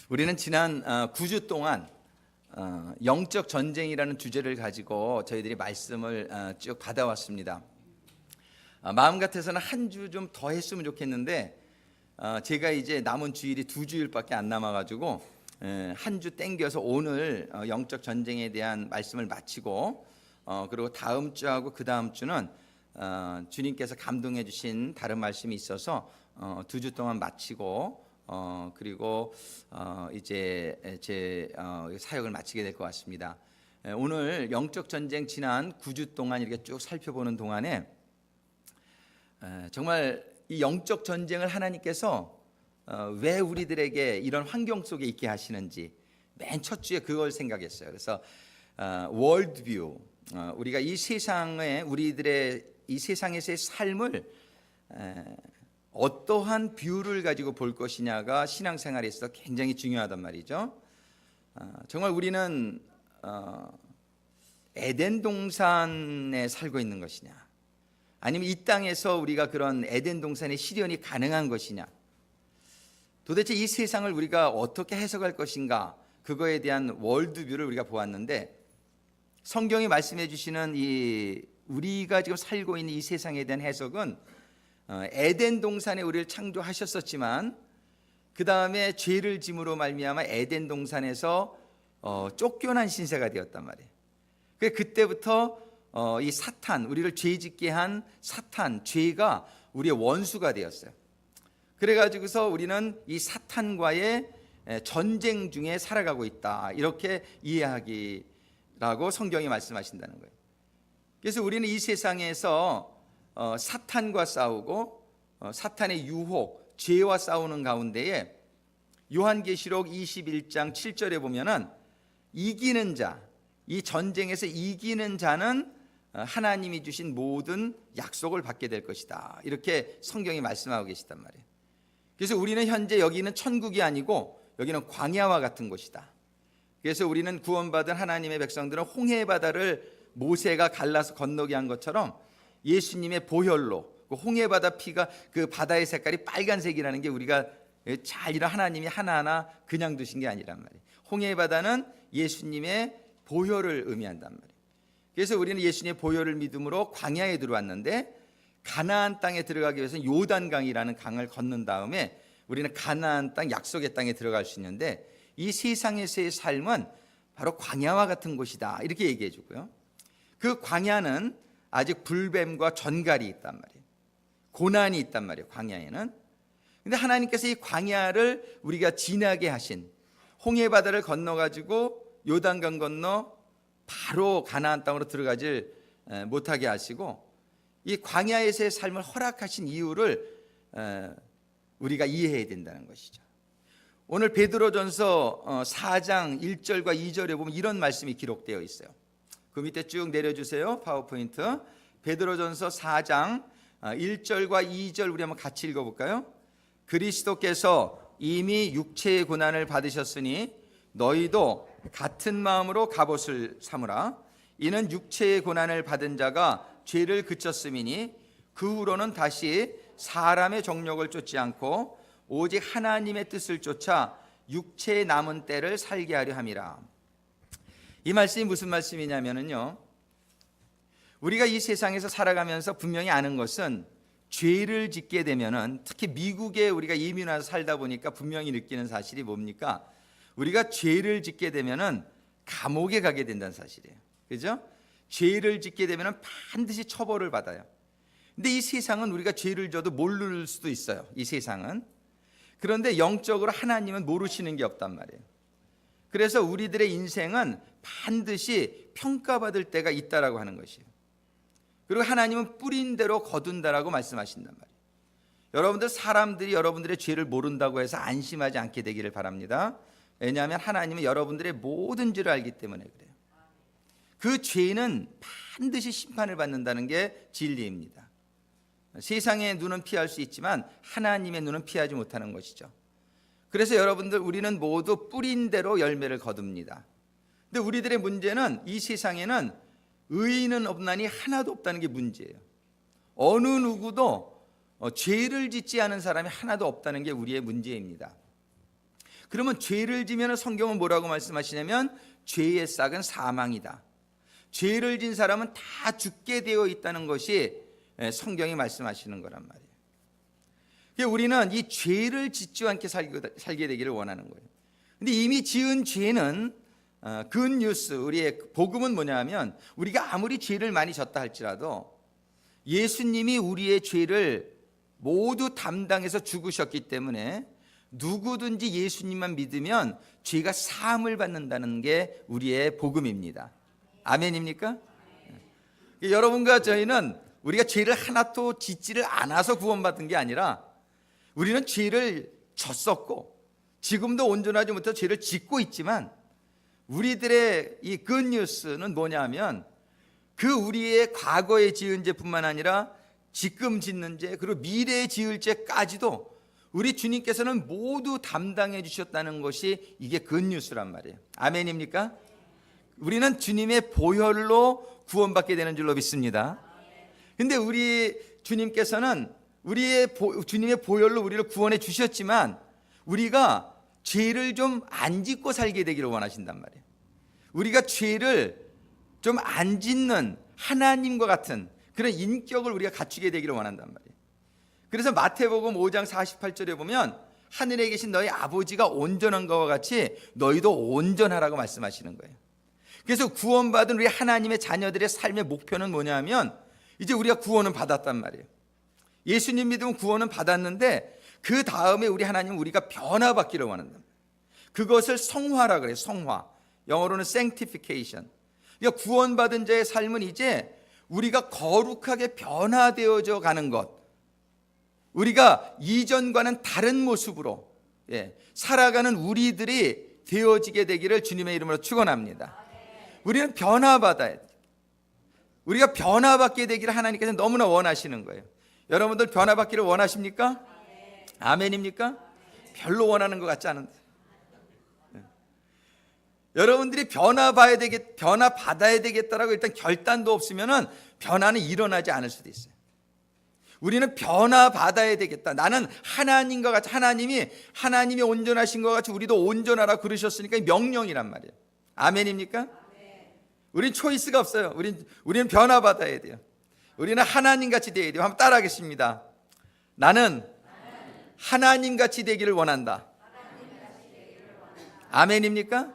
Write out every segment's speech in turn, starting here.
우리는 지난 9주 동안 영적 전쟁이라는 주제를 가지고 저희들이 말씀을 쭉 받아왔습니다. 마음 같아서는 한 주 좀 더 했으면 좋겠는데 제가 이제 남은 주일이 2주일밖에 안 남아가지고 한 주 땡겨서 오늘 영적 전쟁에 대한 말씀을 마치고 그리고 다음 주하고 그 다음 주는 주님께서 감동해 주신 다른 말씀이 있어서 2주 동안 마치고 그리고 이제 제 사역을 마치게 될 것 같습니다. 오늘 영적 전쟁 지난 9주 동안 이렇게 쭉 살펴보는 동안에 정말 이 영적 전쟁을 하나님께서 왜 우리들에게 이런 환경 속에 있게 하시는지 맨 첫 주에 그걸 생각했어요. 그래서 월드뷰, 우리가 이 세상에 우리들의 이 세상에서의 삶을 어떠한 뷰를 가지고 볼 것이냐가 신앙생활에 있어서 굉장히 중요하단 말이죠. 정말 우리는 에덴 동산에 살고 있는 것이냐, 아니면 이 땅에서 우리가 그런 에덴 동산의 실현이 가능한 것이냐, 도대체 이 세상을 우리가 어떻게 해석할 것인가, 그거에 대한 월드뷰를 우리가 보았는데, 성경이 말씀해 주시는 이 우리가 지금 살고 있는 이 세상에 대한 해석은 에덴 동산에 우리를 창조하셨었지만 그 다음에 죄를 짐으로 말미암아 에덴 동산에서 쫓겨난 신세가 되었단 말이에요. 그때부터 이 사탄, 우리를 죄짓게 한 사탄, 죄가 우리의 원수가 되었어요. 그래가지고서 우리는 이 사탄과의 전쟁 중에 살아가고 있다, 이렇게 이해하기라고 성경이 말씀하신다는 거예요. 그래서 우리는 이 세상에서 사탄과 싸우고 사탄의 유혹, 죄와 싸우는 가운데에 요한계시록 21장 7절에 보면은 이기는 자, 이 전쟁에서 이기는 자는 하나님이 주신 모든 약속을 받게 될 것이다, 이렇게 성경이 말씀하고 계시단 말이에요. 그래서 우리는 현재 여기는 천국이 아니고 여기는 광야와 같은 곳이다. 그래서 우리는 구원받은 하나님의 백성들은 홍해 바다를 모세가 갈라서 건너게 한 것처럼 예수님의 보혈로 그 홍해 바다 피가, 그 바다의 색깔이 빨간색이라는 게 우리가 잘 이런 하나님이 하나하나 그냥 두신 게 아니란 말이에요. 홍해 바다는 예수님의 보혈을 의미한단 말이에요. 그래서 우리는 예수님의 보혈을 믿음으로 광야에 들어왔는데, 가나안 땅에 들어가기 위해서는 요단강이라는 강을 건넌 다음에 우리는 가나안 땅, 약속의 땅에 들어갈 수 있는데, 이 세상에서의 삶은 바로 광야와 같은 곳이다, 이렇게 얘기해 주고요. 그 광야는 아직 불뱀과 전갈이 있단 말이에요. 고난이 있단 말이에요, 광야에는. 근데 하나님께서 이 광야를 우리가 지나게 하신, 홍해 바다를 건너가지고 요단강 건너 바로 가나안 땅으로 들어가질 못하게 하시고, 이 광야에서의 삶을 허락하신 이유를 우리가 이해해야 된다는 것이죠. 오늘 베드로전서 4장 1절과 2절에 보면 이런 말씀이 기록되어 있어요. 그 밑에 쭉 내려주세요, 파워포인트. 베드로전서 4장 1절과 2절 우리 한번 같이 읽어볼까요? 그리스도께서 이미 육체의 고난을 받으셨으니 너희도 같은 마음으로 갑옷을 삼으라. 이는 육체의 고난을 받은 자가 죄를 그쳤음이니 그 후로는 다시 사람의 정욕을 쫓지 않고 오직 하나님의 뜻을 쫓아 육체의 남은 때를 살게 하려 함이라. 이 말씀이 무슨 말씀이냐면요, 우리가 이 세상에서 살아가면서 분명히 아는 것은 죄를 짓게 되면은, 특히 미국에 우리가 이민 와서 살다 보니까 분명히 느끼는 사실이 뭡니까? 우리가 죄를 짓게 되면은 감옥에 가게 된다는 사실이에요. 그죠? 죄를 짓게 되면은 반드시 처벌을 받아요. 근데 이 세상은 우리가 죄를 져도 모를 수도 있어요, 이 세상은. 그런데 영적으로 하나님은 모르시는 게 없단 말이에요. 그래서 우리들의 인생은 반드시 평가받을 때가 있다라고 하는 것이에요. 그리고 하나님은 뿌린 대로 거둔다라고 말씀하신단 말이에요. 여러분들, 사람들이 여러분들의 죄를 모른다고 해서 안심하지 않게 되기를 바랍니다. 왜냐하면 하나님은 여러분들의 모든 죄를 알기 때문에 그래요. 그 죄는 반드시 심판을 받는다는 게 진리입니다. 세상의 눈은 피할 수 있지만 하나님의 눈은 피하지 못하는 것이죠. 그래서 여러분들, 우리는 모두 뿌린 대로 열매를 거둡니다. 근데 우리들의 문제는, 이 세상에는 의인은 없나니 하나도 없다는 게 문제예요. 어느 누구도 죄를 짓지 않은 사람이 하나도 없다는 게 우리의 문제입니다. 그러면 죄를 지면 성경은 뭐라고 말씀하시냐면 죄의 싹은 사망이다. 죄를 진 사람은 다 죽게 되어 있다는 것이 성경이 말씀하시는 거란 말이에요. 우리는 이 죄를 짓지 않게 살게 되기를 원하는 거예요. 근데 이미 지은 죄는 굿뉴스, 우리의 복음은 뭐냐면 우리가 아무리 죄를 많이 졌다 할지라도 예수님이 우리의 죄를 모두 담당해서 죽으셨기 때문에 누구든지 예수님만 믿으면 죄가 사함을 받는다는 게 우리의 복음입니다. 아멘입니까? 여러분과 저희는 우리가 죄를 하나도 짓지를 않아서 구원받은 게 아니라 우리는 죄를 졌었고 지금도 온전하지 못해서 죄를 짓고 있지만 우리들의 이 굿뉴스는 뭐냐면 그 우리의 과거에 지은 죄뿐만 아니라 지금 짓는 죄 그리고 미래에 지을 죄까지도 우리 주님께서는 모두 담당해 주셨다는 것이 이게 굿뉴스란 말이에요. 아멘입니까? 우리는 주님의 보혈로 구원받게 되는 줄로 믿습니다. 근데 우리 주님께서는 주님의 보혈로 우리를 구원해 주셨지만 우리가 죄를 좀 안 짓고 살게 되기를 원하신단 말이에요. 우리가 죄를 좀 안 짓는 하나님과 같은 그런 인격을 우리가 갖추게 되기를 원한단 말이에요. 그래서 마태복음 5장 48절에 보면 하늘에 계신 너희 아버지가 온전한 것과 같이 너희도 온전하라고 말씀하시는 거예요. 그래서 구원받은 우리 하나님의 자녀들의 삶의 목표는 뭐냐면 이제 우리가 구원은 받았단 말이에요. 예수님 믿으면 구원은 받았는데 그 다음에 우리 하나님은 우리가 변화받기를 원한다. 그것을 성화라 그래요. 성화. 영어로는 sanctification. 그러니까 구원받은 자의 삶은 이제 우리가 거룩하게 변화되어져 가는 것. 우리가 이전과는 다른 모습으로 살아가는 우리들이 되어지게 되기를 주님의 이름으로 축원합니다. 우리는 변화받아야 돼. 우리가 변화받게 되기를 하나님께서 너무나 원하시는 거예요. 여러분들 변화받기를 원하십니까? 아멘입니까? 별로 원하는 것 같지 않은데. 여러분들이 변화받아야 되겠다라고 일단 결단도 없으면은 변화는 일어나지 않을 수도 있어요. 우리는 변화받아야 되겠다. 나는 하나님과 같이 하나님이 온전하신 것 같이 우리도 온전하라 그러셨으니까 명령이란 말이에요. 아멘입니까? 우린 초이스가 없어요. 우리는 변화받아야 돼요. 우리는 하나님같이 되어야 돼요. 한번 따라하겠습니다. 나는 하나님같이 되기를 원한다. 아멘입니까?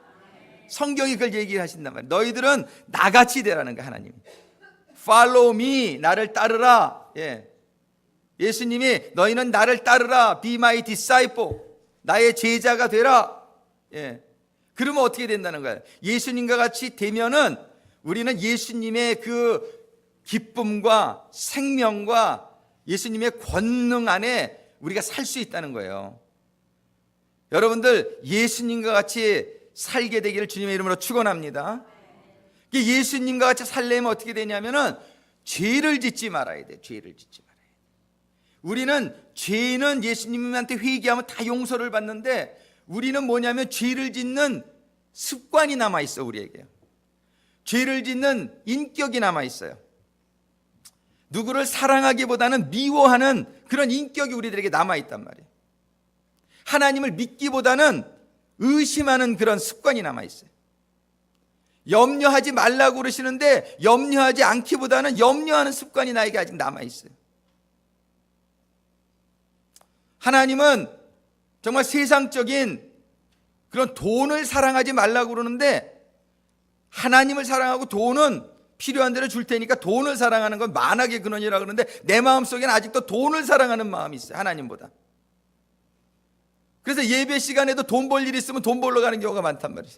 성경이 그걸 얘기하신단 말이에요. 너희들은 나같이 되라는 거예요. 하나님 Follow me, 나를 따르라. 예수님이 너희는 나를 따르라. Be my disciple, 나의 제자가 되라. 그러면 어떻게 된다는 거예요? 예수님과 같이 되면은 우리는 예수님의 그 기쁨과 생명과 예수님의 권능 안에 우리가 살 수 있다는 거예요. 여러분들 예수님과 같이 살게 되기를 주님의 이름으로 축원합니다. 예수님과 같이 살려면 어떻게 되냐면은 죄를 짓지 말아야 돼. 죄를 짓지 말아야 돼. 우리는 죄는 예수님한테 회개하면 다 용서를 받는데 우리는 뭐냐면 죄를 짓는 습관이 남아 있어. 우리에게 죄를 짓는 인격이 남아 있어요. 누구를 사랑하기보다는 미워하는 그런 인격이 우리들에게 남아 있단 말이에요. 하나님을 믿기보다는 의심하는 그런 습관이 남아 있어요. 염려하지 말라고 그러시는데 염려하지 않기보다는 염려하는 습관이 나에게 아직 남아 있어요. 하나님은 정말 세상적인 그런 돈을 사랑하지 말라고 그러는데 하나님을 사랑하고 돈은 필요한 대로 줄 테니까 돈을 사랑하는 건 만악의 근원이라고 그러는데 내 마음속에는 아직도 돈을 사랑하는 마음이 있어요. 하나님보다. 그래서 예배 시간에도 돈 벌 일 있으면 돈 벌러 가는 경우가 많단 말이에요.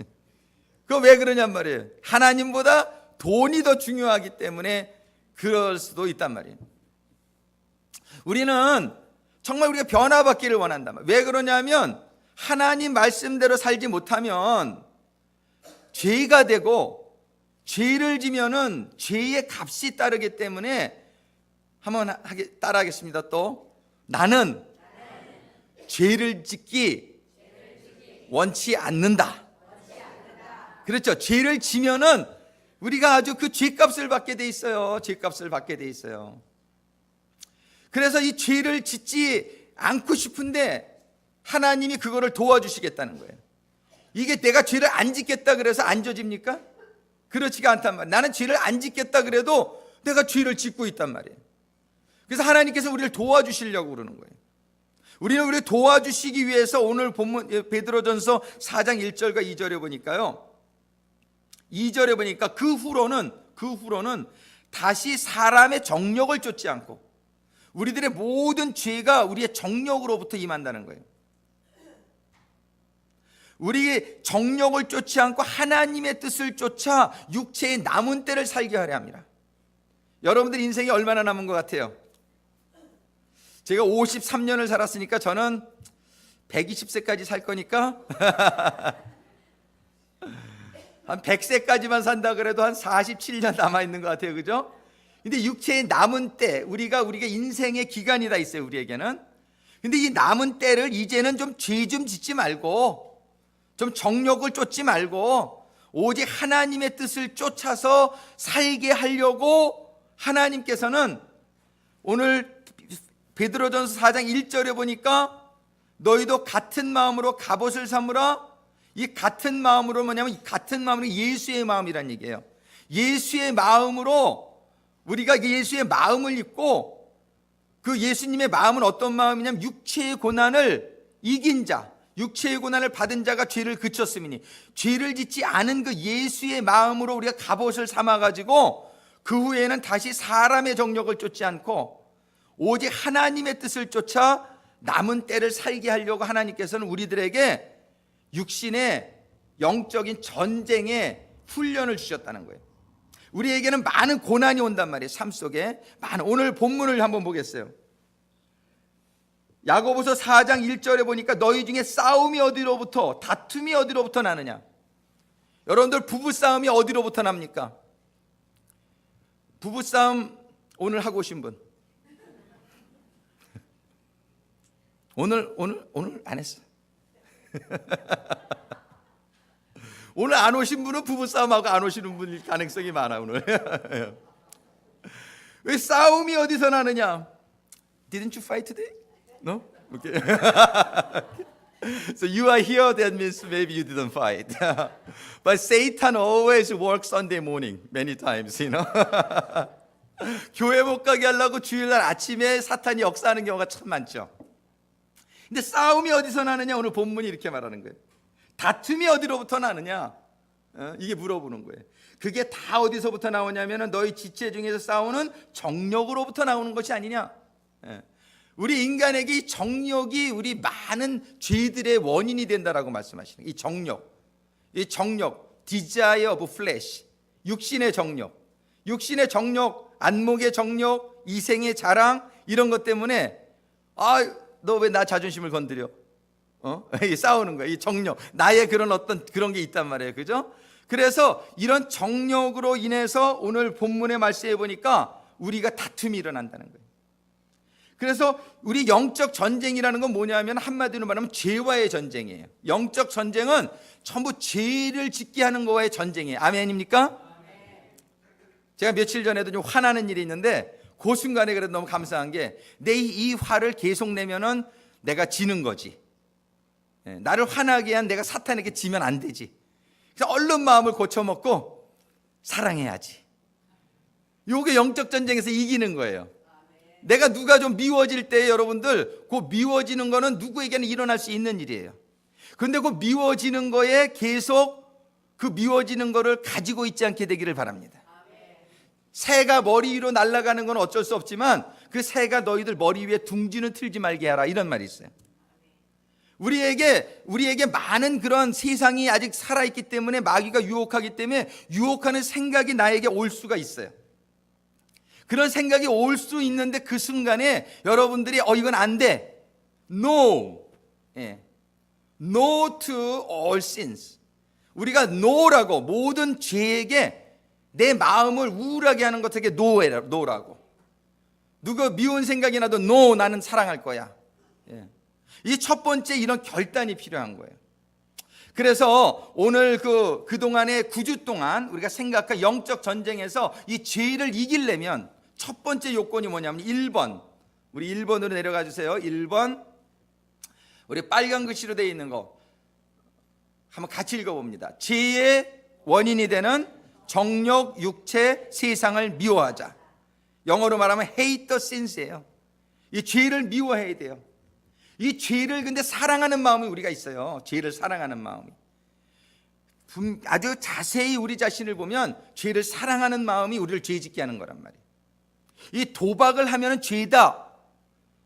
그거 왜 그러냔 말이에요. 하나님보다 돈이 더 중요하기 때문에 그럴 수도 있단 말이에요. 우리는 정말 우리가 변화받기를 원한단 말이에요. 왜 그러냐면 하나님 말씀대로 살지 못하면 죄가 되고 죄를 지면은 죄의 값이 따르기 때문에 한번 따라하겠습니다. 또 나는 죄를 짓기 원치 않는다. 그렇죠. 죄를 지면은 우리가 아주 그 죄값을 받게 돼 있어요. 죄값을 받게 돼 있어요. 그래서 이 죄를 짓지 않고 싶은데 하나님이 그거를 도와주시겠다는 거예요. 이게 내가 죄를 안 짓겠다 그래서 안 져집니까? 그렇지가 않단 말이에요. 나는 죄를 안 짓겠다 그래도 내가 죄를 짓고 있단 말이에요. 그래서 하나님께서 우리를 도와주시려고 그러는 거예요. 우리를 도와주시기 위해서 오늘 본문 베드로전서 4장 1절과 2절에 보니까요. 2절에 보니까 그 후로는 다시 사람의 정욕을 쫓지 않고 우리들의 모든 죄가 우리의 정욕으로부터 임한다는 거예요. 우리의 정욕을 쫓지 않고 하나님의 뜻을 쫓아 육체의 남은 때를 살게 하려 합니다. 여러분들 인생이 얼마나 남은 것 같아요? 제가 53년을 살았으니까 저는 120세까지 살 거니까 한 100세까지만 산다 그래도 한 47년 남아있는 것 같아요. 그죠? 근데 육체의 남은 때, 우리가 인생의 기간이 다 있어요, 우리에게는. 근데 이 남은 때를 이제는 좀 죄 좀 짓지 말고 좀 정욕을 쫓지 말고 오직 하나님의 뜻을 쫓아서 살게 하려고 하나님께서는 오늘 베드로전서 4장 1절에 보니까 너희도 같은 마음으로 갑옷을 삼으라. 이 같은 마음으로 뭐냐면 이 같은 마음으로 예수의 마음이란 얘기예요. 예수의 마음으로 우리가 예수의 마음을 입고 그 예수님의 마음은 어떤 마음이냐면 육체의 고난을 이긴 자, 육체의 고난을 받은 자가 죄를 그쳤음이니 죄를 짓지 않은 그 예수의 마음으로 우리가 갑옷을 삼아가지고 그 후에는 다시 사람의 정욕을 쫓지 않고 오직 하나님의 뜻을 쫓아 남은 때를 살게 하려고 하나님께서는 우리들에게 육신의 영적인 전쟁의 훈련을 주셨다는 거예요. 우리에게는 많은 고난이 온단 말이에요. 삶 속에 오늘 본문을 한번 보겠어요. 야고보서 4장 1절에 보니까 너희 중에 싸움이 어디로부터 다툼이 어디로부터 나느냐. 여러분들 부부싸움이 어디로부터 납니까? 부부싸움 오늘 하고 오신 분? 오늘 안 했어. 오늘 안 오신 분은 부부싸움하고 안 오시는 분일 가능성이 많아 오늘. 왜 싸움이 어디서 나느냐? Didn't you fight today? No? Okay. So you are here, that means maybe you didn't fight. But Satan always works Sunday morning many times, you know. 교회 못 가게 하려고 주일날 아침에 사탄이 역사하는 경우가 참 많죠. 근데 싸움이 어디서 나느냐? 오늘 본문이 이렇게 말하는 거예요. 다툼이 어디로부터 나느냐? 이게 물어보는 거예요. 그게 다 어디서부터 나오냐면 너희 지체 중에서 싸우는 정욕으로부터 나오는 것이 아니냐? 우리 인간에게 이 정욕이 우리 많은 죄들의 원인이 된다라고 말씀하시는 거예요. 이 정욕, desire of flesh, 육신의 정욕, 안목의 정욕, 이생의 자랑 이런 것 때문에 너 왜 나 자존심을 건드려? 싸우는 거야. 이 정욕, 나의 그런 게 있단 말이에요. 그죠? 그래서 이런 정욕으로 인해서 오늘 본문의 말씀에 보니까 우리가 다툼이 일어난다는 거예요. 그래서 우리 영적 전쟁이라는 건 뭐냐면 한마디로 말하면 죄와의 전쟁이에요. 영적 전쟁은 전부 죄를 짓게 하는 거와의 전쟁이에요. 아멘입니까? 제가 며칠 전에도 좀 화나는 일이 있는데 그 순간에 그래도 너무 감사한 게 내 이 화를 계속 내면은 내가 지는 거지. 나를 화나게 한 내가 사탄에게 지면 안 되지. 그래서 얼른 마음을 고쳐먹고 사랑해야지. 요게 영적 전쟁에서 이기는 거예요. 내가 누가 좀 미워질 때 여러분들 그 미워지는 거는 누구에게는 일어날 수 있는 일이에요. 그런데 그 미워지는 거에 계속 그 미워지는 거를 가지고 있지 않게 되기를 바랍니다. 새가 머리 위로 날아가는 건 어쩔 수 없지만 그 새가 너희들 머리 위에 둥지는 틀지 말게 하라 이런 말이 있어요. 우리에게 많은 그런 세상이 아직 살아있기 때문에 마귀가 유혹하기 때문에 유혹하는 생각이 나에게 올 수가 있어요. 그런 생각이 올 수 있는데 그 순간에 여러분들이 이건 안 돼. No. No to all sins. 우리가 no라고 모든 죄에게 내 마음을 우울하게 하는 것에게 no라고. 누가 미운 생각이 나도 no, 나는 사랑할 거야. 이 첫 번째 이런 결단이 필요한 거예요. 그래서 오늘 그동안의 9주 동안 우리가 생각한 영적 전쟁에서 이 죄를 이기려면 첫 번째 요건이 뭐냐면 1번. 우리 1번으로 내려가 주세요. 1번. 우리 빨간 글씨로 되어 있는 거 한번 같이 읽어봅니다. 죄의 원인이 되는 정욕, 육체, 세상을 미워하자. 영어로 말하면 hate the sins예요. 이 죄를 미워해야 돼요. 이 죄를 근데 사랑하는 마음이 우리가 있어요. 죄를 사랑하는 마음이. 아주 자세히 우리 자신을 보면 죄를 사랑하는 마음이 우리를 죄 짓게 하는 거란 말이에요. 이 도박을 하면은 죄다,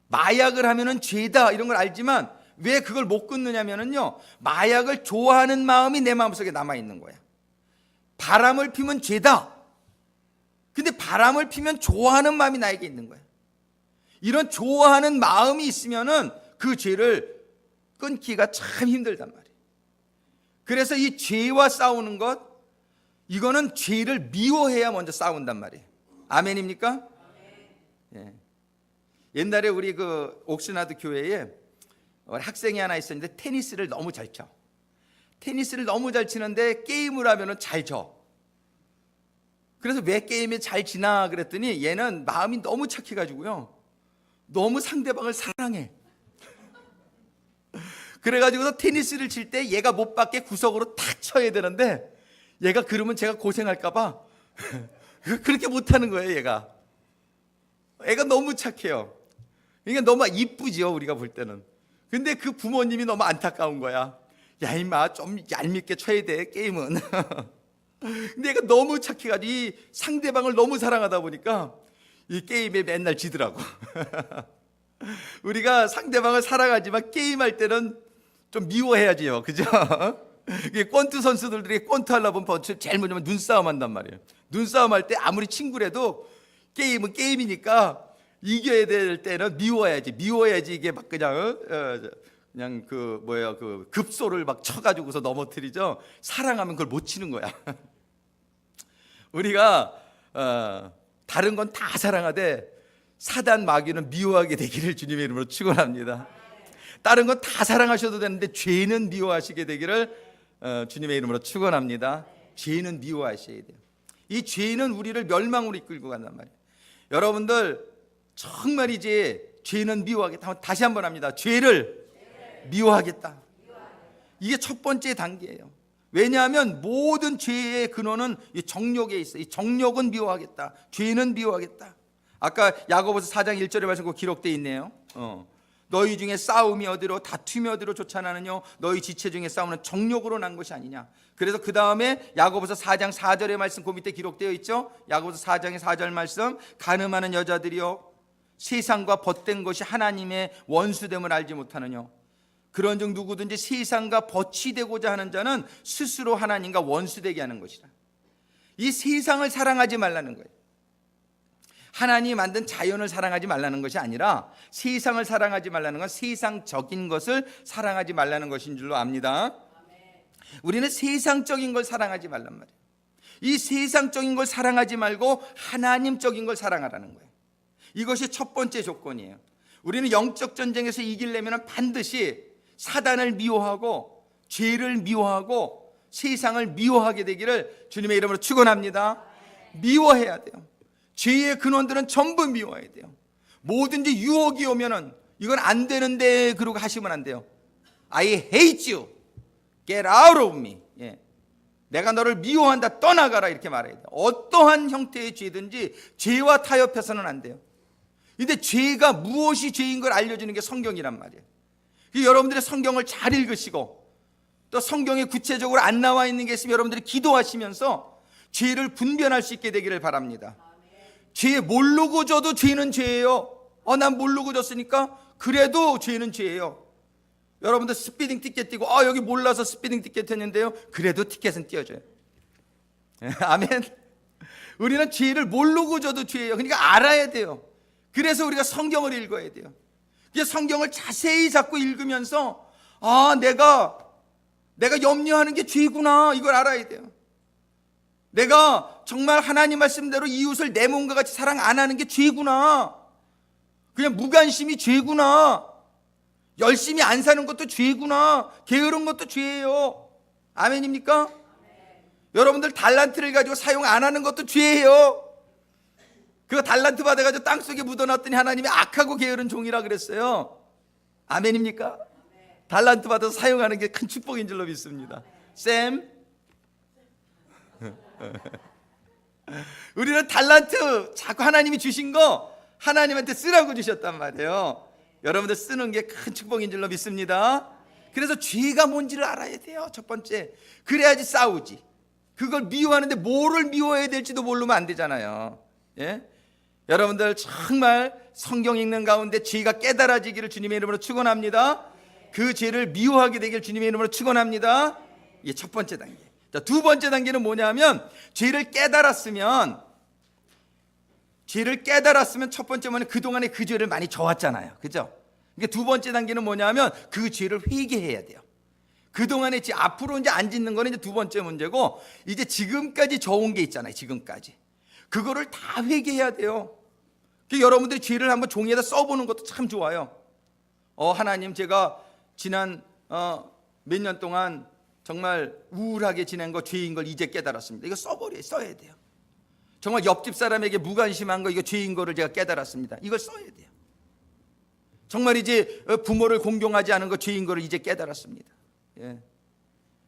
마약을 하면은 죄다, 이런 걸 알지만 왜 그걸 못 끊느냐면요, 마약을 좋아하는 마음이 내 마음속에 남아 있는 거야. 바람을 피면 죄다. 근데 바람을 피면 좋아하는 마음이 나에게 있는 거야. 이런 좋아하는 마음이 있으면은 그 죄를 끊기가 참 힘들단 말이에요. 그래서 이 죄와 싸우는 것, 이거는 죄를 미워해야 먼저 싸운단 말이에요. 아멘입니까? 예. 옛날에 우리 그 옥스나드 교회에 학생이 하나 있었는데 테니스를 너무 잘 쳐. 테니스를 너무 잘 치는데 게임을 하면은 잘 져. 그래서 왜 게임에 잘 지나 그랬더니 얘는 마음이 너무 착해가지고요, 너무 상대방을 사랑해. 그래가지고서 테니스를 칠 때 얘가 못 받게 구석으로 탁 쳐야 되는데 얘가 그러면 제가 고생할까봐 그렇게 못하는 거예요. 애가 너무 착해요. 그러니까 너무 이쁘지요, 우리가 볼 때는. 근데 그 부모님이 너무 안타까운 거야. 야, 임마, 좀 얄밉게 쳐야 돼, 게임은. 근데 얘가 너무 착해가지고 이 상대방을 너무 사랑하다 보니까 이 게임에 맨날 지더라고. 우리가 상대방을 사랑하지만 게임할 때는 좀 미워해야지요, 그죠? 권투 선수들이 권투 하려고 보면 제일 먼저 눈싸움 한단 말이에요. 눈싸움 할 때 아무리 친구라도 게임은 게임이니까 이겨야 될 때는 미워해야지 이게 막 그냥 그 급소를 막 쳐가지고서 넘어뜨리죠. 사랑하면 그걸 못 치는 거야. 우리가 다른 건 다 사랑하되 사단 마귀는 미워하게 되기를 주님의 이름으로 축원합니다. 다른 건 다 사랑하셔도 되는데 죄는 미워하시게 되기를 주님의 이름으로 축원합니다. 죄는 미워하셔야 돼요. 이 죄는 우리를 멸망으로 이끌고 간단 말이에요. 여러분들 정말 이제 죄는 미워하겠다. 다시 한번 합니다. 죄를 미워하겠다. 이게 첫 번째 단계예요. 왜냐하면 모든 죄의 근원은 이 정욕에 있어요. 이 정욕은 미워하겠다. 죄는 미워하겠다. 아까 야고보서 4장 1절에 말씀 기록되어 있네요. 너희 중에 싸움이 어디로, 다툼이 어디로 쫓아나느냐? 너희 지체 중에 싸우는 정욕으로 난 것이 아니냐? 그래서 그 다음에 야고보서 4장 4절의 말씀 그 밑에 기록되어 있죠. 야고보서 4장의 4절 말씀, 간음하는 여자들이여 세상과 벗된 것이 하나님의 원수됨을 알지 못하느냐? 그런즉 누구든지 세상과 벗이 되고자 하는 자는 스스로 하나님과 원수되게 하는 것이라. 이 세상을 사랑하지 말라는 거예요. 하나님이 만든 자연을 사랑하지 말라는 것이 아니라 세상을 사랑하지 말라는 건 세상적인 것을 사랑하지 말라는 것인 줄로 압니다. 우리는 세상적인 걸 사랑하지 말란 말이에요. 이 세상적인 걸 사랑하지 말고 하나님적인 걸 사랑하라는 거예요. 이것이 첫 번째 조건이에요. 우리는 영적 전쟁에서 이기려면 반드시 사단을 미워하고 죄를 미워하고 세상을 미워하게 되기를 주님의 이름으로 축원합니다. 미워해야 돼요. 죄의 근원들은 전부 미워해야 돼요. 뭐든지 유혹이 오면은 이건 안 되는데 그러고 하시면 안 돼요. I hate you. Get out of me. 예. 내가 너를 미워한다. 떠나가라. 이렇게 말해야 돼요. 어떠한 형태의 죄든지 죄와 타협해서는 안 돼요. 근데 죄가 무엇이 죄인 걸 알려주는 게 성경이란 말이에요. 여러분들의 성경을 잘 읽으시고 또 성경에 구체적으로 안 나와 있는 게 있으면 여러분들이 기도하시면서 죄를 분별할 수 있게 되기를 바랍니다. 죄 모르고 져도 죄는 죄예요. 난 모르고 졌으니까 그래도 죄는 죄예요. 여러분들 스피딩 티켓 띄고 여기 몰라서 스피딩 티켓 했는데요, 그래도 티켓은 띄어줘요. 아멘. 우리는 죄를 모르고 져도 죄예요. 그러니까 알아야 돼요. 그래서 우리가 성경을 읽어야 돼요. 성경을 자세히 자꾸 읽으면서 내가 염려하는 게 죄구나, 이걸 알아야 돼요. 내가 정말 하나님 말씀대로 이웃을 내 몸과 같이 사랑 안 하는 게 죄구나, 그냥 무관심이 죄구나, 열심히 안 사는 것도 죄구나, 게으른 것도 죄예요. 아멘입니까? 아멘. 여러분들 달란트를 가지고 사용 안 하는 것도 죄예요. 그거 달란트 받아가지고 땅속에 묻어놨더니 하나님이 악하고 게으른 종이라 그랬어요. 아멘입니까? 아멘. 달란트 받아서 사용하는 게 큰 축복인 줄로 믿습니다. 쌤, 우리는 달란트 자꾸 하나님이 주신 거 하나님한테 쓰라고 주셨단 말이에요. 여러분들 쓰는 게 큰 축복인 줄로 믿습니다. 그래서 죄가 뭔지를 알아야 돼요. 첫 번째, 그래야지 싸우지. 그걸 미워하는데 뭐를 미워해야 될지도 모르면 안 되잖아요. 예? 여러분들 정말 성경 읽는 가운데 죄가 깨달아지기를 주님의 이름으로 축원합니다. 그 죄를 미워하게 되길 주님의 이름으로 축원합니다. 이게 첫 번째 단계. 자, 두 번째 단계는 뭐냐면 죄를 깨달았으면 첫 번째 뭐냐면 그동안에 그 죄를 많이 져왔잖아요. 그죠? 그러니까 두 번째 단계는 뭐냐면 그 죄를 회개해야 돼요. 그동안에 앞으로 이제 안 짓는 거는 이제 두 번째 문제고, 이제 지금까지 져온 게 있잖아요. 지금까지. 그거를 다 회개해야 돼요. 그러니까 여러분들이 죄를 한번 종이에다 써보는 것도 참 좋아요. 하나님, 제가 지난 몇 년 동안 정말 우울하게 지낸 거 죄인 걸 이제 깨달았습니다. 이거 써야 돼요. 정말 옆집 사람에게 무관심한 거 이거 죄인 거를 제가 깨달았습니다. 이걸 써야 돼요. 정말 이제 부모를 공경하지 않은 거 죄인 거를 이제 깨달았습니다. 예.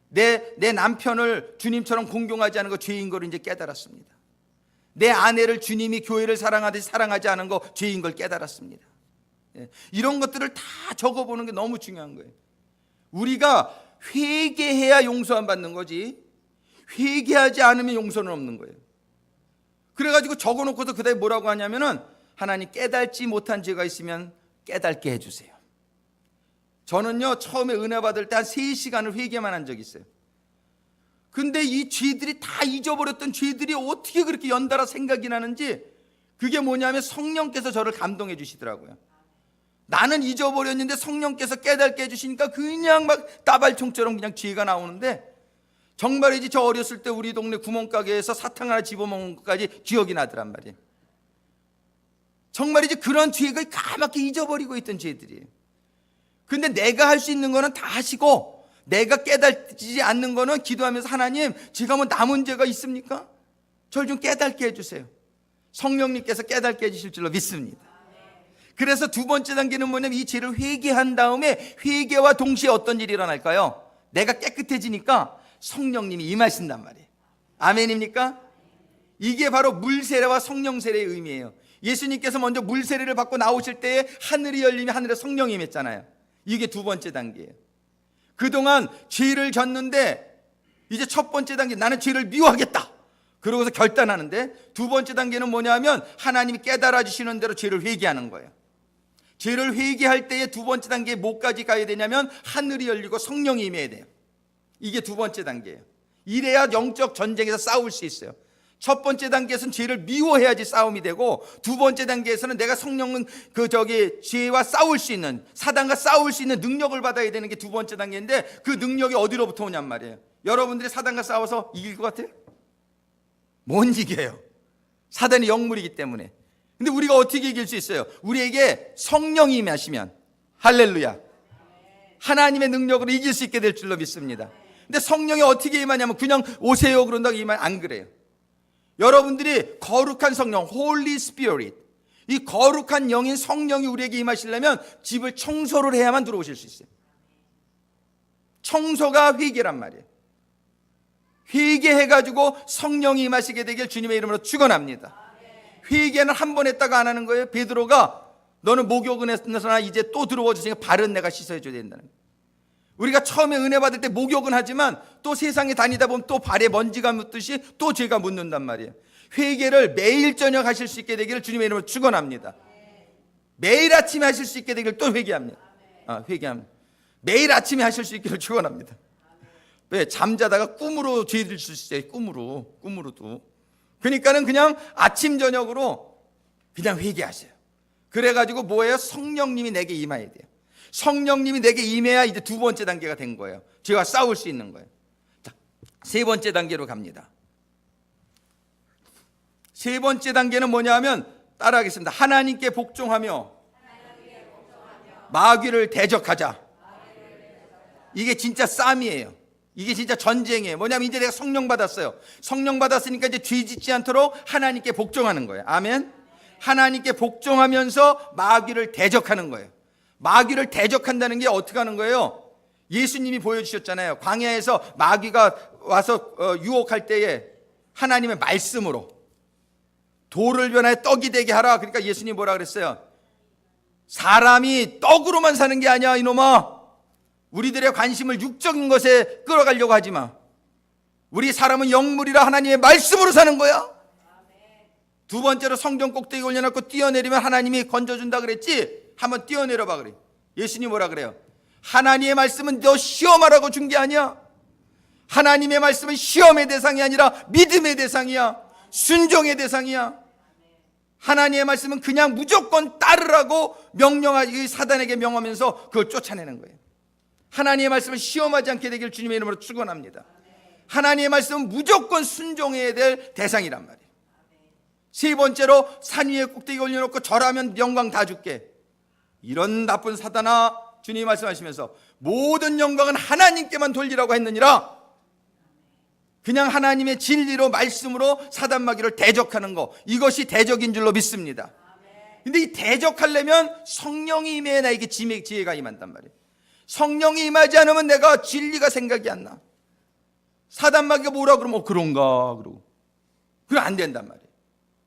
내 남편을 주님처럼 공경하지 않은 거 죄인 거를 이제 깨달았습니다. 내 아내를 주님이 교회를 사랑하듯이 사랑하지 않은 거 죄인 걸 깨달았습니다. 예. 이런 것들을 다 적어보는 게 너무 중요한 거예요. 우리가 회개해야 용서안 받는 거지, 회개하지 않으면 용서는 없는 거예요. 그래가지고 적어놓고서 그다음에 뭐라고 하냐면은, 하나님 깨닫지 못한 죄가 있으면 깨닫게 해주세요. 저는요 처음에 은혜 받을 때 한 3시간을 회개만 한 적이 있어요. 근데 이 죄들이 다 잊어버렸던 죄들이 어떻게 그렇게 연달아 생각이 나는지, 그게 뭐냐면 성령께서 저를 감동해 주시더라고요. 나는 잊어버렸는데 성령께서 깨닫게 해주시니까 그냥 막 따발총처럼 그냥 죄가 나오는데, 정말이지 저 어렸을 때 우리 동네 구멍가게에서 사탕 하나 집어먹은 것까지 기억이 나더란 말이에요. 정말이지 그런 죄가 까맣게 잊어버리고 있던 죄들이에요. 근데 내가 할 수 있는 거는 다 하시고, 내가 깨닫지 않는 거는 기도하면서, 하나님 제가 뭐 남은 죄가 있습니까? 저를 좀 깨닫게 해주세요. 성령님께서 깨닫게 해주실 줄로 믿습니다. 그래서 두 번째 단계는 뭐냐면, 이 죄를 회개한 다음에, 회개와 동시에 어떤 일이 일어날까요? 내가 깨끗해지니까 성령님이 임하신단 말이에요. 아멘입니까? 이게 바로 물세례와 성령세례의 의미예요. 예수님께서 먼저 물세례를 받고 나오실 때에 하늘이 열리며 하늘에 성령이 임했잖아요. 이게 두 번째 단계예요. 그동안 죄를 졌는데 이제 첫 번째 단계, 나는 죄를 미워하겠다 그러고서 결단하는데, 두 번째 단계는 뭐냐면 하나님이 깨달아 주시는 대로 죄를 회개하는 거예요. 죄를 회개할 때에 두 번째 단계에 뭐까지 가야 되냐면 하늘이 열리고 성령이 임해야 돼요. 이게 두 번째 단계예요. 이래야 영적 전쟁에서 싸울 수 있어요. 첫 번째 단계에서는 죄를 미워해야지 싸움이 되고, 두 번째 단계에서는 내가 성령은 죄와 싸울 수 있는, 사단과 싸울 수 있는 능력을 받아야 되는 게 두 번째 단계인데, 그 능력이 어디로부터 오냔 말이에요. 여러분들이 사단과 싸워서 이길 것 같아요? 못 이겨요. 사단이 영물이기 때문에. 근데 우리가 어떻게 이길 수 있어요? 우리에게 성령이 임하시면, 할렐루야, 하나님의 능력으로 이길 수 있게 될 줄로 믿습니다. 근데 성령이 어떻게 임하냐면 그냥 오세요 그런다고 임하면 안 그래요. 여러분들이 거룩한 성령, Holy Spirit, 이 거룩한 영인 성령이 우리에게 임하시려면 집을 청소를 해야만 들어오실 수 있어요. 청소가 회개란 말이에요. 회개해가지고 성령이 임하시게 되길 주님의 이름으로 축원합니다. 회개는 한 번 했다가 안 하는 거예요. 베드로가 너는 목욕은 했으나 이제 또 들어와 주시니까 발은 내가 씻어줘야 된다는 거예요. 우리가 처음에 은혜 받을 때 목욕은 하지만 또 세상에 다니다 보면 또 발에 먼지가 묻듯이 또 죄가 묻는단 말이에요. 회개를 매일 저녁 하실 수 있게 되기를 주님의 이름으로 축원합니다. 매일 아침에 하실 수 있게 되기를 또 회개합니다. 회개합니다. 매일 아침에 하실 수 있기를 축원합니다. 왜? 잠자다가 꿈으로 죄를 수 있어요. 꿈으로도. 그러니까는 그냥 아침 저녁으로 그냥 회개하세요. 그래가지고 뭐예요? 성령님이 내게 임해야 돼요. 성령님이 내게 임해야 이제 두 번째 단계가 된 거예요. 죄와 싸울 수 있는 거예요. 자, 세 번째 단계로 갑니다. 세 번째 단계는 뭐냐 하면, 따라하겠습니다. 하나님께 복종하며 마귀를 대적하자. 이게 진짜 싸움이에요. 이게 진짜 전쟁이에요. 뭐냐면 이제 내가 성령 받았어요. 성령 받았으니까 이제 죄 짓지 않도록 하나님께 복종하는 거예요. 아멘. 하나님께 복종하면서 마귀를 대적하는 거예요. 마귀를 대적한다는 게 어떻게 하는 거예요? 예수님이 보여주셨잖아요. 광야에서 마귀가 와서 유혹할 때에 하나님의 말씀으로 돌을 변하여 떡이 되게 하라. 그러니까 예수님이 뭐라 그랬어요? 사람이 떡으로만 사는 게 아니야 이놈아. 우리들의 관심을 육적인 것에 끌어가려고 하지 마. 우리 사람은 영물이라 하나님의 말씀으로 사는 거야. 두 번째로 성전 꼭대기 올려놓고 뛰어내리면 하나님이 건져준다 그랬지. 한번 뛰어내려봐 그래. 예수님이 뭐라 그래요? 하나님의 말씀은 너 시험하라고 준 게 아니야. 하나님의 말씀은 시험의 대상이 아니라 믿음의 대상이야. 순종의 대상이야. 하나님의 말씀은 그냥 무조건 따르라고 명령하지, 사단에게 명하면서 그걸 쫓아내는 거예요. 하나님의 말씀을 시험하지 않게 되길 주님의 이름으로 축원합니다. 하나님의 말씀은 무조건 순종해야 될 대상이란 말이에요. 세 번째로 산 위에 꼭대기 올려놓고 절하면 영광 다 줄게. 이런 나쁜 사단아, 주님이 말씀하시면서 모든 영광은 하나님께만 돌리라고 했느니라. 그냥 하나님의 진리로 말씀으로 사단 마귀를 대적하는 거, 이것이 대적인 줄로 믿습니다. 근데 이 대적하려면 성령이 임해야 나에게 지혜가 임한단 말이에요. 성령이 임하지 않으면 내가 진리가 생각이 안 나. 사단 마귀가 뭐라 그러면 그런가 그러고 그럼 안 된단 말이에요.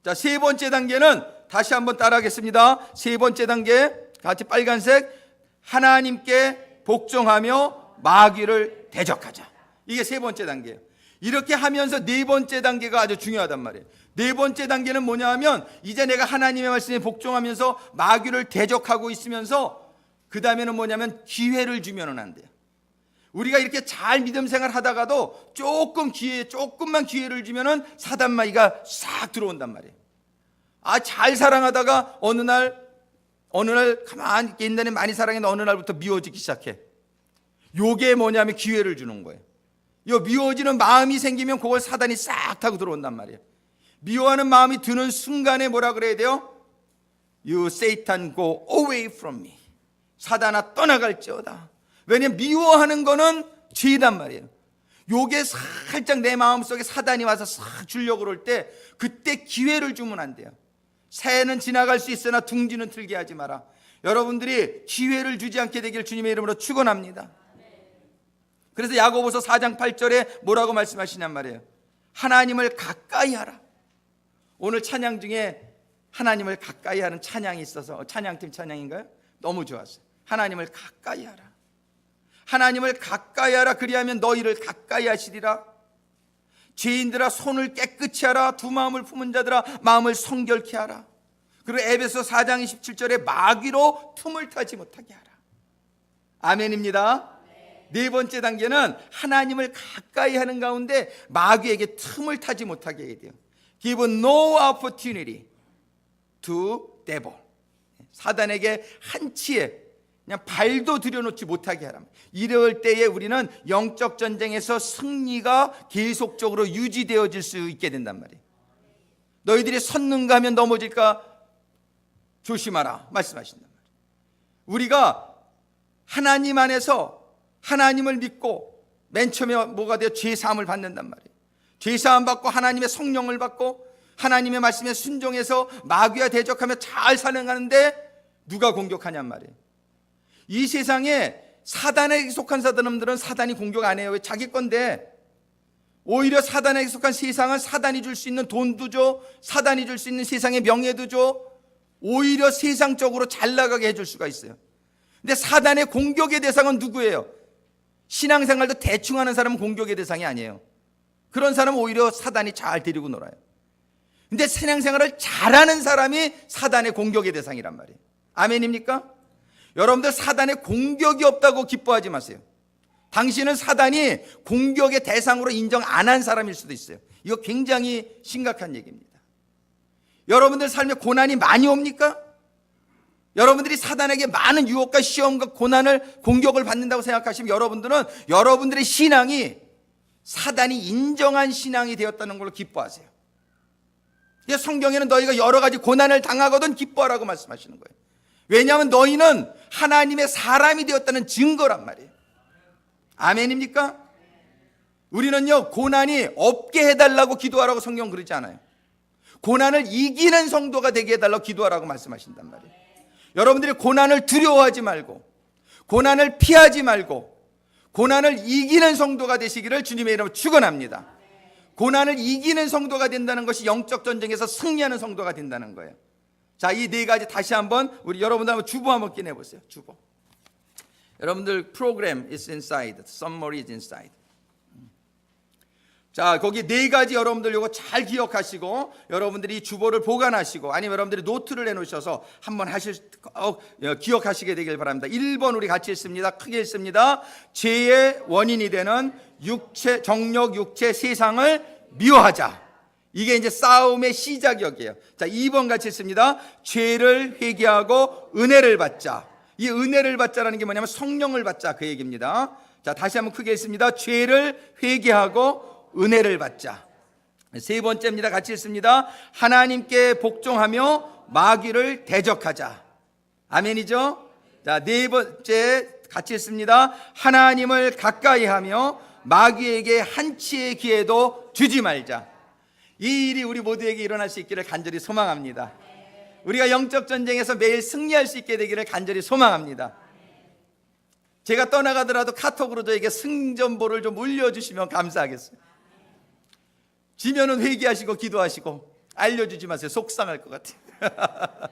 자, 세 번째 단계는 다시 한번 따라하겠습니다. 세 번째 단계 같이 빨간색, 하나님께 복종하며 마귀를 대적하자. 이게 세 번째 단계예요. 이렇게 하면서 네 번째 단계가 아주 중요하단 말이에요. 네 번째 단계는 뭐냐 하면 이제 내가 하나님의 말씀에 복종하면서 마귀를 대적하고 있으면서 그 다음에는 뭐냐면 기회를 주면은 안 돼요. 우리가 이렇게 잘 믿음 생활 하다가도 조금만 기회를 주면은 사단 마귀가 싹 들어온단 말이에요. 잘 사랑하다가 어느 날 가만히 있게 옛날에 많이 사랑했는데 어느 날부터 미워지기 시작해. 요게 뭐냐면 기회를 주는 거예요. 요 미워지는 마음이 생기면 그걸 사단이 싹 타고 들어온단 말이에요. 미워하는 마음이 드는 순간에 뭐라 그래야 돼요? You Satan go away from me. 사단아 떠나갈지어다. 왜냐면 미워하는 거는 죄단 말이에요. 요게 살짝 내 마음속에 사단이 와서 싹 주려고 그럴 때 그때 기회를 주면 안 돼요. 새는 지나갈 수 있으나 둥지는 틀게 하지 마라. 여러분들이 기회를 주지 않게 되길 주님의 이름으로 축원합니다. 그래서 야고보서 4장 8절에 뭐라고 말씀하시냔 말이에요. 하나님을 가까이 하라. 오늘 찬양 중에 하나님을 가까이 하는 찬양이 있어서, 찬양팀 찬양인가요? 너무 좋았어요. 하나님을 가까이 하라. 하나님을 가까이 하라. 그리하면 너희를 가까이 하시리라. 죄인들아 손을 깨끗이 하라. 두 마음을 품은 자들아 마음을 성결케 하라. 그리고 에베소 4장 27절에 마귀로 틈을 타지 못하게 하라. 아멘입니다. 네 번째 단계는 하나님을 가까이 하는 가운데 마귀에게 틈을 타지 못하게 해야 돼요. Give no opportunity to devil. 사단에게 한치의 그냥 발도 들여놓지 못하게 하라. 이럴 때에 우리는 영적 전쟁에서 승리가 계속적으로 유지되어질 수 있게 된단 말이에요. 너희들이 섰는가 하면 넘어질까 조심하라 말씀하신단 말이에요. 우리가 하나님 안에서 하나님을 믿고 맨 처음에 뭐가 돼요? 죄사함을 받는단 말이에요. 죄사함 받고 하나님의 성령을 받고 하나님의 말씀에 순종해서 마귀와 대적하며 잘 살아가는데 누가 공격하냔 말이에요. 이 세상에 사단에 속한 사람들은 사단이 공격 안 해요. 왜? 자기 건데. 오히려 사단에 속한 세상은 사단이 줄 수 있는 돈도 줘, 사단이 줄 수 있는 세상의 명예도 줘, 오히려 세상적으로 잘 나가게 해줄 수가 있어요. 근데 사단의 공격의 대상은 누구예요? 신앙생활도 대충 하는 사람은 공격의 대상이 아니에요. 그런 사람은 오히려 사단이 잘 데리고 놀아요. 근데 신앙생활을 잘하는 사람이 사단의 공격의 대상이란 말이에요. 아멘입니까? 여러분들 사단의 공격이 없다고 기뻐하지 마세요. 당신은 사단이 공격의 대상으로 인정 안 한 사람일 수도 있어요. 이거 굉장히 심각한 얘기입니다. 여러분들 삶에 고난이 많이 옵니까? 여러분들이 사단에게 많은 유혹과 시험과 고난을 공격을 받는다고 생각하시면 여러분들은 여러분들의 신앙이 사단이 인정한 신앙이 되었다는 걸로 기뻐하세요. 성경에는 너희가 여러 가지 고난을 당하거든 기뻐하라고 말씀하시는 거예요. 왜냐하면 너희는 하나님의 사람이 되었다는 증거란 말이에요. 아멘입니까? 우리는요 고난이 없게 해달라고 기도하라고 성경 그러지 않아요. 고난을 이기는 성도가 되게 해달라고 기도하라고 말씀하신단 말이에요. 여러분들이 고난을 두려워하지 말고 고난을 피하지 말고 고난을 이기는 성도가 되시기를 주님의 이름으로 축원합니다. 고난을 이기는 성도가 된다는 것이 영적 전쟁에서 승리하는 성도가 된다는 거예요. 자, 이 네 가지 다시 한번 우리 여러분들 한번 주보 한번 꺼내 보세요. 주보. 여러분들 프로그램 is inside, summary is inside. 자, 거기 네 가지 여러분들 요거 잘 기억하시고 여러분들이 주보를 보관하시고 아니면 여러분들이 노트를 해놓으셔서 한번 기억하시게 되길 바랍니다. 1번 우리 같이 읽습니다. 크게 읽습니다. 죄의 원인이 되는 육체, 정욕, 육체, 세상을 미워하자. 이게 이제 싸움의 시작이에요. 자, 2번 같이 읽습니다. 죄를 회개하고 은혜를 받자. 이 은혜를 받자라는 게 뭐냐면 성령을 받자 그 얘기입니다. 자, 다시 한번 크게 읽습니다. 죄를 회개하고 은혜를 받자. 세 번째입니다. 같이 읽습니다. 하나님께 복종하며 마귀를 대적하자. 아멘이죠? 자, 네 번째 같이 읽습니다. 하나님을 가까이하며 마귀에게 한치의 기회도 주지 말자. 이 일이 우리 모두에게 일어날 수 있기를 간절히 소망합니다. 우리가 영적 전쟁에서 매일 승리할 수 있게 되기를 간절히 소망합니다. 제가 떠나가더라도 카톡으로 저에게 승전보를 좀 올려주시면 감사하겠어요. 지면은 회개하시고 기도하시고 알려주지 마세요. 속상할 것 같아요.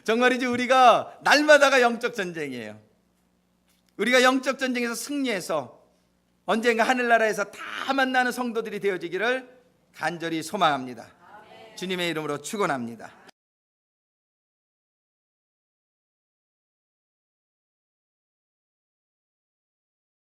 정말이지 우리가 날마다가 영적 전쟁이에요. 우리가 영적 전쟁에서 승리해서 언젠가 하늘나라에서 다 만나는 성도들이 되어지기를 간절히 소망합니다. 주님의 이름으로 축원합니다.